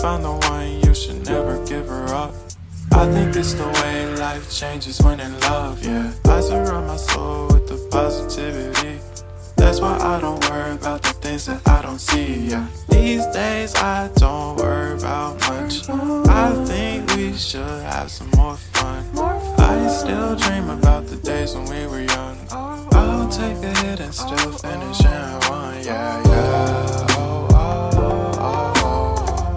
found the one, you should never give her up. I think it's the way life changes when in love, yeah. I surround my soul with the positivity. That's why I don't worry about the things that I don't see, yeah. These days I don't worry about much. I think we should have some more fun. I still dream about the days when we were young. I'll take a hit and still finish in one, yeah, yeah. Oh, oh, oh,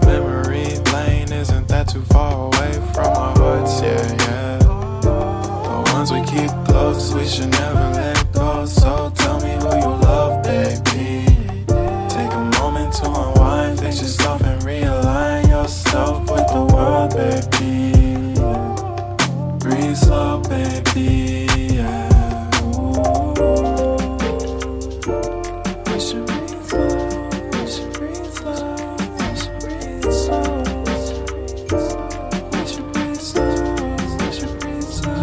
oh. Memory lane isn't that too far away from our hearts, yeah, yeah. The ones we keep close, we should never let go. So tell me who you love, baby. Take a moment to unwind, fix yourself and realign yourself with the world, baby. Breathe slow, baby, yeah. We should breathe slow, we should breathe slow, we should breathe slow. We should breathe slow, we should breathe slow,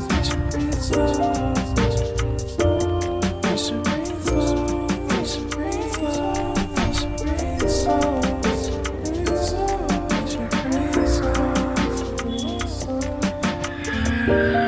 we should breathe slow. We should breathe slow, we should breathe slow, we should breathe slow. We should breathe slow, we should breathe slow.